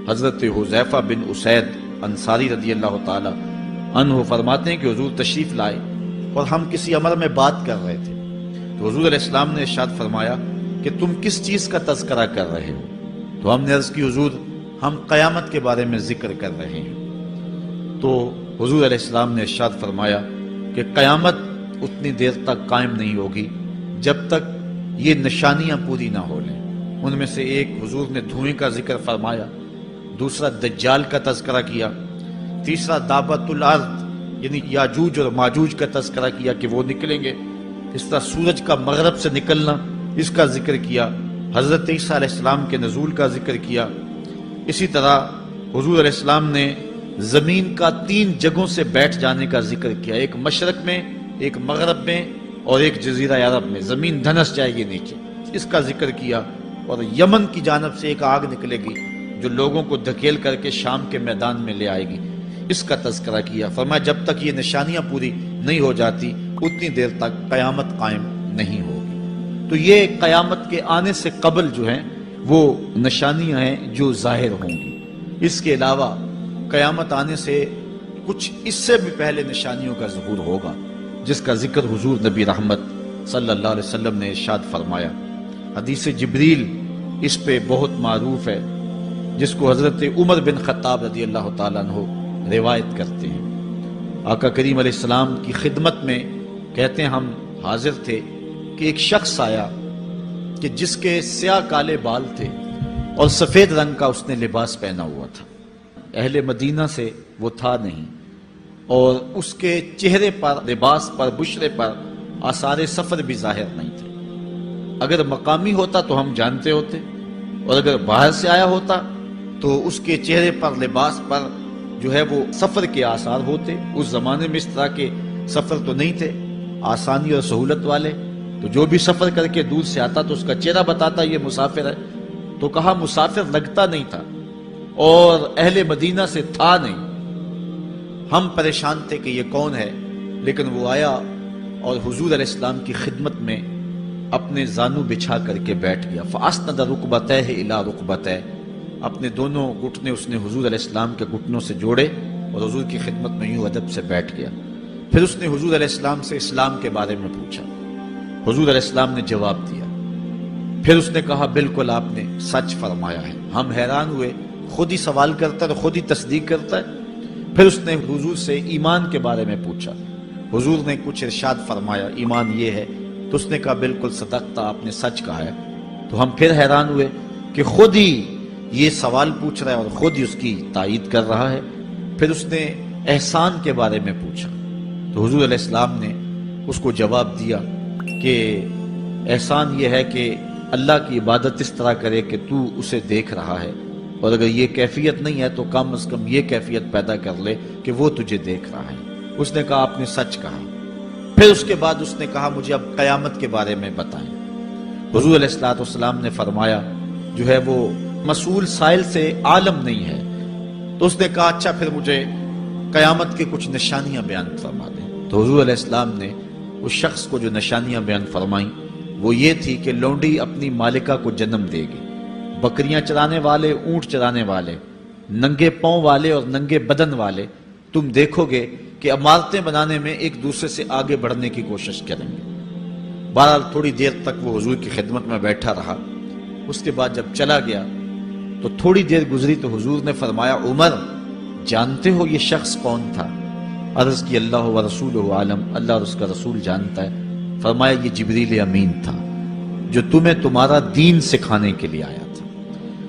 حضرت حذیفہ بن اسید انصاری رضی اللہ تعالی عنہ فرماتے ہیں کہ حضور تشریف لائے اور ہم کسی امر میں بات کر رہے تھے، تو حضور علیہ السلام نے ارشاد فرمایا کہ تم کس چیز کا تذکرہ کر رہے ہو؟ تو ہم نے عرض کی حضور ہم قیامت کے بارے میں ذکر کر رہے ہیں۔ تو حضور علیہ السلام نے ارشاد فرمایا کہ قیامت اتنی دیر تک قائم نہیں ہوگی جب تک یہ نشانیاں پوری نہ ہو لیں۔ ان میں سے ایک حضور نے دھوئیں کا ذکر فرمایا، دوسرا دجال کا تذکرہ کیا، تیسرا دابت الارض یعنی یاجوج اور ماجوج کا تذکرہ کیا کہ وہ نکلیں گے، اس طرح سورج کا مغرب سے نکلنا اس کا ذکر کیا، حضرت عیسیٰ علیہ السلام کے نزول کا ذکر کیا۔ اسی طرح حضور علیہ السلام نے زمین کا 3 جگہوں سے بیٹھ جانے کا ذکر کیا، ایک مشرق میں، ایک مغرب میں اور ایک جزیرہ عرب میں، زمین دھنس جائے گی نیچے، اس کا ذکر کیا۔ اور یمن کی جانب سے ایک آگ نکلے گی جو لوگوں کو دھکیل کر کے شام کے میدان میں لے آئے گی، اس کا تذکرہ کیا۔ فرمایا جب تک یہ نشانیاں پوری نہیں ہو جاتی اتنی دیر تک قیامت قائم نہیں ہوگی۔ تو یہ قیامت کے آنے سے قبل جو ہیں وہ نشانیاں ہیں جو ظاہر ہوں گی۔ اس کے علاوہ قیامت آنے سے کچھ اس سے بھی پہلے نشانیوں کا ظہور ہوگا، جس کا ذکر حضور نبی رحمت صلی اللہ علیہ وسلم نے ارشاد فرمایا۔ حدیث جبریل اس پہ بہت معروف ہے، جس کو حضرت عمر بن خطاب رضی اللہ تعالیٰ عنہ روایت کرتے ہیں۔ آقا کریم علیہ السلام کی خدمت میں کہتے ہیں ہم حاضر تھے کہ ایک شخص آیا کہ جس کے سیاہ کالے بال تھے اور سفید رنگ کا اس نے لباس پہنا ہوا تھا، اہل مدینہ سے وہ تھا نہیں، اور اس کے چہرے پر، لباس پر، بشرے پر آثار سفر بھی ظاہر نہیں تھے۔ اگر مقامی ہوتا تو ہم جانتے ہوتے، اور اگر باہر سے آیا ہوتا تو اس کے چہرے پر، لباس پر جو ہے وہ سفر کے آثار ہوتے۔ اس زمانے میں اس طرح کے سفر تو نہیں تھے آسانی اور سہولت والے، تو جو بھی سفر کر کے دور سے آتا تو اس کا چہرہ بتاتا یہ مسافر ہے۔ تو کہا مسافر لگتا نہیں تھا اور اہل مدینہ سے تھا نہیں۔ ہم پریشان تھے کہ یہ کون ہے، لیکن وہ آیا اور حضور علیہ السلام کی خدمت میں اپنے زانو بچھا کر کے بیٹھ گیا۔ فَأَسْنَدَ رُكْبَتَيْهِ إِلَىٰ رُكْبَتَيْهِ، اپنے دونوں گھٹنے اس نے حضور علیہ السلام کے گھٹنوں سے جوڑے اور حضور کی خدمت میں یوں ادب سے بیٹھ گیا۔ پھر اس نے حضور علیہ السلام سے اسلام کے بارے میں پوچھا، حضور علیہ السلام نے جواب دیا۔ پھر اس نے کہا بالکل آپ نے سچ فرمایا ہے۔ ہم حیران ہوئے، خود ہی سوال کرتا ہے اور خود ہی تصدیق کرتا ہے۔ پھر اس نے حضور سے ایمان کے بارے میں پوچھا، حضور نے کچھ ارشاد فرمایا ایمان یہ ہے، تو اس نے کہا بالکل صدقتا، آپ نے سچ کہا ہے۔ تو ہم پھر حیران ہوئے کہ خود ہی یہ سوال پوچھ رہا ہے اور خود ہی اس کی تائید کر رہا ہے۔ پھر اس نے احسان کے بارے میں پوچھا، تو حضور علیہ السلام نے اس کو جواب دیا کہ احسان یہ ہے کہ اللہ کی عبادت اس طرح کرے کہ تو اسے دیکھ رہا ہے، اور اگر یہ کیفیت نہیں ہے تو کم از کم یہ کیفیت پیدا کر لے کہ وہ تجھے دیکھ رہا ہے۔ اس نے کہا آپ نے سچ کہا۔ پھر اس کے بعد اس نے کہا مجھے اب قیامت کے بارے میں بتائیں۔ حضور علیہ السلام نے فرمایا جو ہے وہ مسئول سائل سے عالم نہیں ہے۔ تو اس نے کہا اچھا پھر مجھے قیامت کے کچھ نشانیاں بیان فرما دیں۔ تو حضور علیہ السلام نے اس شخص کو جو نشانیاں بیان فرمائیں وہ یہ تھی کہ لونڈی اپنی مالکہ کو جنم دے گی، بکریاں چرانے والے، اونٹ چرانے والے، ننگے پاؤں والے اور ننگے بدن والے تم دیکھو گے کہ عمارتیں بنانے میں ایک دوسرے سے آگے بڑھنے کی کوشش کریں گے۔ بہرحال تھوڑی دیر تک وہ حضور کی خدمت میں بیٹھا رہا۔ اس کے بعد جب چلا گیا تو تھوڑی دیر گزری تو حضور نے فرمایا عمر جانتے ہو یہ شخص کون تھا؟ عرض کی اللہ و رسولہ عالم، اللہ اور اس کا رسول جانتا ہے۔ فرمایا یہ جبریل امین تھا جو تمہیں تمہارا دین سکھانے کے لیے آیا تھا۔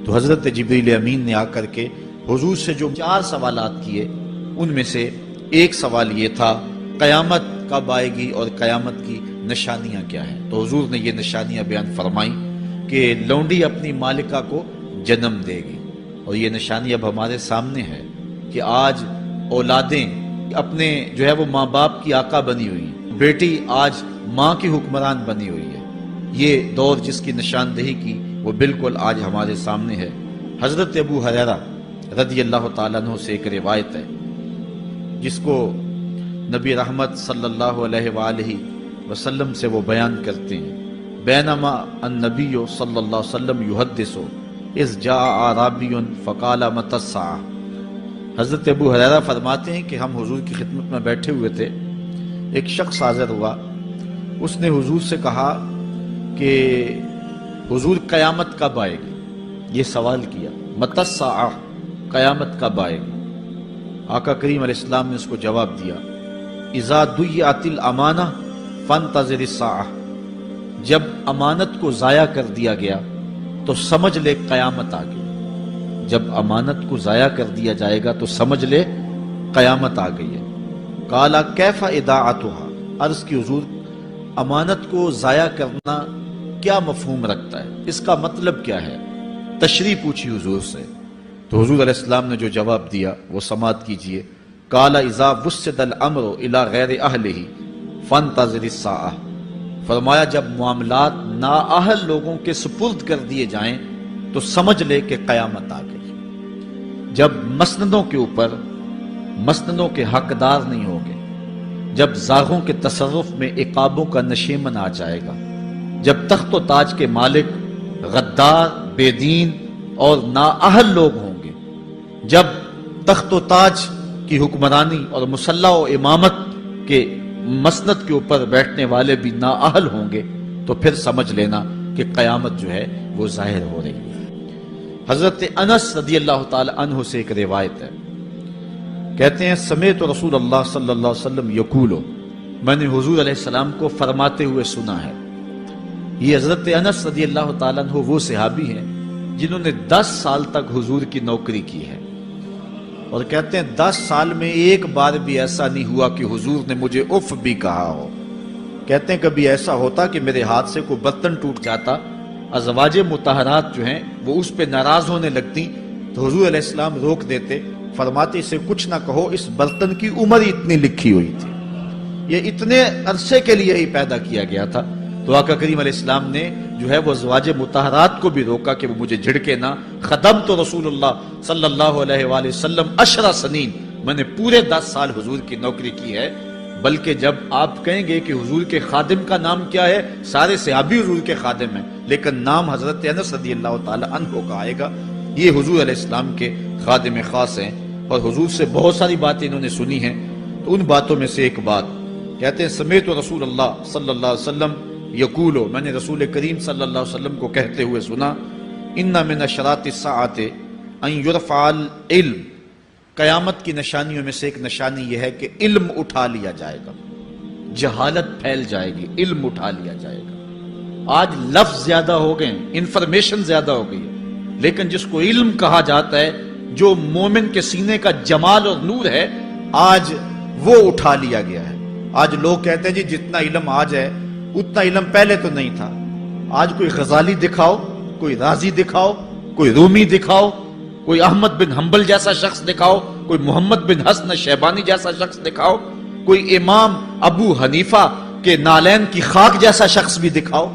تو حضرت جبریل امین نے آ کر کے حضور سے جو 4 سوالات کیے ان میں سے ایک سوال یہ تھا قیامت کب آئے گی اور قیامت کی نشانیاں کیا ہیں؟ تو حضور نے یہ نشانیاں بیان فرمائیں کہ لونڈی اپنی مالکہ کو جنم دے گی، اور یہ نشانی اب ہمارے سامنے ہے کہ آج اولادیں اپنے جو ہے وہ ماں باپ کی آقا بنی ہوئی ہیں، بیٹی آج ماں کی حکمران بنی ہوئی ہے۔ یہ دور جس کی نشاندہی کی وہ بالکل آج ہمارے سامنے ہے۔ حضرت ابو ہریرہ رضی اللہ تعالیٰ عنہ سے ایک روایت ہے جس کو نبی رحمت صلی اللہ علیہ وآلہ وسلم سے وہ بیان کرتے ہیں، بینما النبی صلی اللہ علیہ وسلم یحدث اذ جاء اعرابی فقال متی الساعہ۔ حضرت ابو ہریرہ فرماتے ہیں کہ ہم حضور کی خدمت میں بیٹھے ہوئے تھے، ایک شخص حاضر ہوا، اس نے حضور سے کہا کہ حضور قیامت کب آئے گی؟ یہ سوال کیا، متی الساعہ، قیامت کب آئے گی؟ آقا کریم علیہ السلام نے اس کو جواب دیا، اذا ضیعت الامانہ فانتظر الساعہ، جب امانت کو ضائع کر دیا گیا تو سمجھ لے قیامت آ گئی۔ جب امانت کو ضائع کر دیا جائے گا تو سمجھ لے قیامت آ گئی ہے۔ قالا کیف اضاعتها، عرض کی حضور امانت کو ضائع کرنا کیا مفہوم رکھتا ہے، اس کا مطلب کیا ہے؟ تشریح پوچھی حضور سے، تو حضور علیہ السلام نے جو جواب دیا وہ سماعت کیجئے۔ قالا اذا وسد الامر الى غیر اہلہ فانتظر الساعہ، فرمایا جب معاملات نااہل لوگوں کے سپرد کر دیے جائیں تو سمجھ لے کہ قیامت آ گئی۔ جب مسندوں کے اوپر مسندوں کے حقدار نہیں ہوں گے، جب زاغوں کے تصرف میں عقابوں کا نشیمن آ جائے گا، جب تخت و تاج کے مالک غدار، بے دین اور نااہل لوگ ہوں گے، جب تخت و تاج کی حکمرانی اور مسلح و امامت کے مسند کے اوپر بیٹھنے والے بھی نااہل ہوں گے، تو پھر سمجھ لینا کہ قیامت جو ہے وہ ظاہر ہو رہی ہے۔ حضرت انس رضی اللہ تعالی عنہ سے ایک روایت ہے، کہتے ہیں سمعت رسول اللہ صلی اللہ علیہ وسلم یقول، میں نے حضور علیہ السلام کو فرماتے ہوئے سنا ہے۔ یہ حضرت انس رضی اللہ تعالیٰ عنہ وہ صحابی ہیں جنہوں نے 10 سال تک حضور کی نوکری کی ہے، اور کہتے ہیں 10 سال میں ایک بار بھی ایسا نہیں ہوا کہ حضور نے مجھے اف بھی کہا ہو۔ کہتے ہیں کبھی ایسا ہوتا کہ میرے ہاتھ سے کوئی برتن ٹوٹ جاتا، ازواج مطہرات جو ہیں وہ اس پہ ناراض ہونے لگتی تو حضور علیہ السلام روک دیتے، فرماتے اسے کچھ نہ کہو، اس برتن کی عمر ہی اتنی لکھی ہوئی تھی، یہ اتنے عرصے کے لیے ہی پیدا کیا گیا تھا۔ تو آقا کریم علیہ السلام نے جو ہے وہ ازواج مطہرات کو بھی روکا کہ وہ مجھے جھڑکے نہ۔ خدمت رسول اللہ صلی اللہ علیہ وآلہ وسلم 10 سنین، میں نے پورے 10 سال حضور کی نوکری کی ہے۔ بلکہ جب آپ کہیں گے کہ حضور کے خادم کا نام کیا ہے، سارے صحابی حضور کے خادم ہیں، لیکن نام حضرت انس رضی اللہ تعالی عنہ کا آئے گا، یہ حضور علیہ السلام کے خادم خاص ہیں، اور حضور سے بہت ساری باتیں انہوں نے سنی ہیں۔ تو ان باتوں میں سے ایک بات کہتے ہیں سمعت رسول اللہ صلی اللہ علیہ وسلم یقول، میں نے رسول کریم صلی اللہ علیہ وسلم کو کہتے ہوئے سنا، ان من اشراط الساعۃ ان یرفع العلم، قیامت کی نشانیوں میں سے ایک نشانی یہ ہے کہ علم اٹھا لیا جائے گا، جہالت پھیل جائے گی، علم اٹھا لیا جائے گا۔ آج لفظ زیادہ ہو گئے، انفارمیشن زیادہ ہو گئی ہے، لیکن جس کو علم کہا جاتا ہے، جو مومن کے سینے کا جمال اور نور ہے، آج وہ اٹھا لیا گیا ہے۔ آج لوگ کہتے ہیں جی جتنا علم آج ہے اتنا علم پہلے تو نہیں تھا۔ آج کوئی غزالی دکھاؤ، کوئی رازی دکھاؤ، کوئی رومی دکھاؤ، کوئی احمد بن حنبل جیسا شخص دکھاؤ، کوئی محمد بن حسن شیبانی جیسا شخص دکھاؤ، کوئی امام ابو حنیفہ کے نالین کی خاک جیسا شخص بھی دکھاؤ،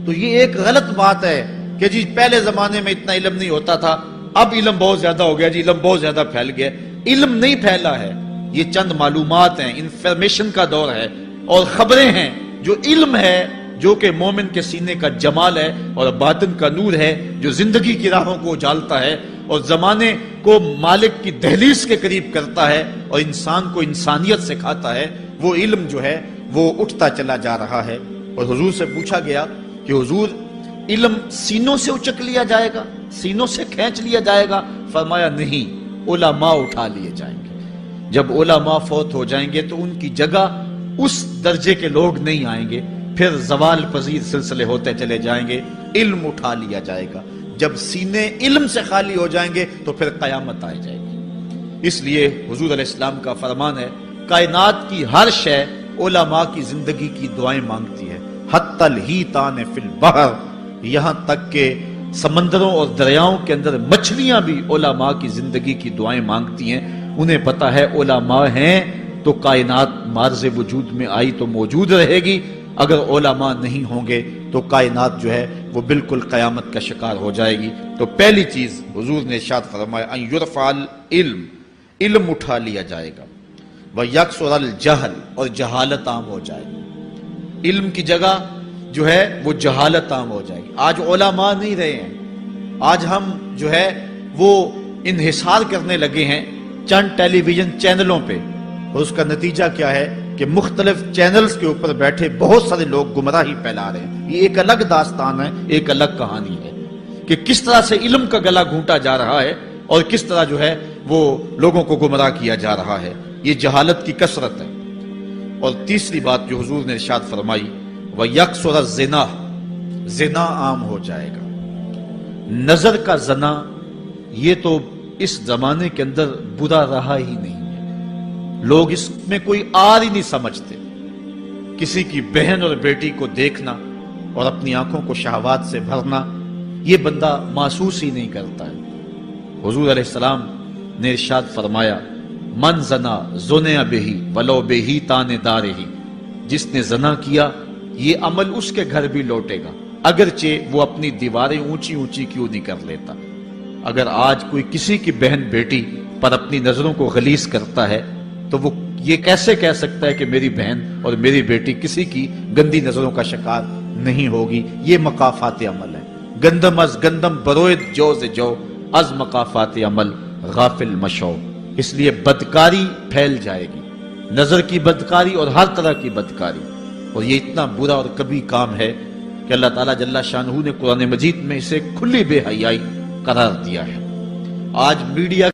تو یہ ایک غلط بات ہے کہ جی پہلے زمانے میں اتنا علم نہیں ہوتا تھا، اب علم بہت زیادہ ہو گیا، جی علم بہت زیادہ پھیل گیا۔ علم نہیں پھیلا ہے، یہ چند معلومات ہیں، انفارمیشن کا دور ہے، اور خبریں ہیں۔ جو علم ہے، جو کہ مومن کے سینے کا جمال ہے اور باطن کا نور ہے، جو زندگی کی راہوں کو اجالتا ہے اور زمانے کو مالک کی دہلیز کے قریب کرتا ہے اور انسان کو انسانیت سکھاتا ہے، وہ علم جو ہے وہ اٹھتا چلا جا رہا ہے۔ اور حضور سے پوچھا گیا کہ حضور علم سینوں سے اچک لیا جائے گا، سینوں سے کھینچ لیا جائے گا؟ فرمایا نہیں، علماء اٹھا لیے جائیں گے۔ جب علماء فوت ہو جائیں گے تو ان کی جگہ اس درجے کے لوگ نہیں آئیں گے، پھر زوال پذیر سلسلے ہوتے چلے جائیں گے، علم اٹھا لیا جائے گا۔ جب سینے علم سے خالی ہو جائیں گے تو پھر قیامت آ جائے گی۔ اس لیے حضور علیہ السلام کا فرمان ہے، کائنات کی ہر شے علماء کی زندگی کی دعائیں مانگتی ہے، حتی الحیتان فی البحر، یہاں تک کہ سمندروں اور دریاؤں کے اندر مچھلیاں بھی علماء کی زندگی کی دعائیں مانگتی ہیں۔ انہیں پتا ہے علماء ہیں تو کائنات مارز وجود میں آئی تو موجود رہے گی، اگر علماء نہیں ہوں گے تو کائنات جو ہے وہ بالکل قیامت کا شکار ہو جائے گی۔ تو پہلی چیز حضور نے ارشاد فرمایا ان یرفع العلم، علم اٹھا لیا جائے گا، ویکثر الجہل، اور جہالت عام ہو جائے گی۔ علم کی جگہ جو ہے وہ جہالت عام ہو جائے گی۔ آج علماء نہیں رہے ہیں، آج ہم جو ہے وہ انحصار کرنے لگے ہیں چند ٹیلی ویژن چینلوں پہ، اور اس کا نتیجہ کیا ہے کہ مختلف چینلز کے اوپر بیٹھے بہت سارے لوگ گمراہی پھیلا رہے ہیں۔ یہ ایک الگ داستان ہے، ایک الگ کہانی ہے کہ کس طرح سے علم کا گلا گھونٹا جا رہا ہے اور کس طرح جو ہے وہ لوگوں کو گمراہ کیا جا رہا ہے۔ یہ جہالت کی کثرت ہے۔ اور تیسری بات جو حضور نے ارشاد فرمائی، وَيَكْثُرَ الزِّنَا، زنا عام ہو جائے گا۔ نظر کا زنا یہ تو اس زمانے کے اندر برا رہا ہی نہیں ہے، لوگ اس میں کوئی آر ہی نہیں سمجھتے۔ کسی کی بہن اور بیٹی کو دیکھنا اور اپنی آنکھوں کو شہوات سے بھرنا، یہ بندہ محسوس ہی نہیں کرتا ہے۔ حضور علیہ السلام نے ارشاد فرمایا، من زنا زنیا بہی ولو بہی تانے دارہی، جس نے زنا کیا یہ عمل اس کے گھر بھی لوٹے گا، اگرچہ وہ اپنی دیواریں اونچی اونچی کیوں نہیں کر لیتا۔ اگر آج کوئی کسی کی بہن بیٹی پر اپنی نظروں کو غلیظ کرتا ہے تو وہ یہ کیسے کہہ سکتا ہے کہ میری بہن اور میری بیٹی کسی کی گندی نظروں کا شکار نہیں ہوگی؟ یہ مقافات عمل ہے۔ گندم از گندم بروید جو سے جو، از مقافات عمل غافل مشو۔ اس لیے بدکاری پھیل جائے گی، نظر کی بدکاری اور ہر طرح کی بدکاری، اور یہ اتنا برا اور کبھی کام ہے کہ اللہ تعالیٰ جل شانہ نے قرآن مجید میں اسے کھلی بے حیائی قرار دیا ہے۔ آج میڈیا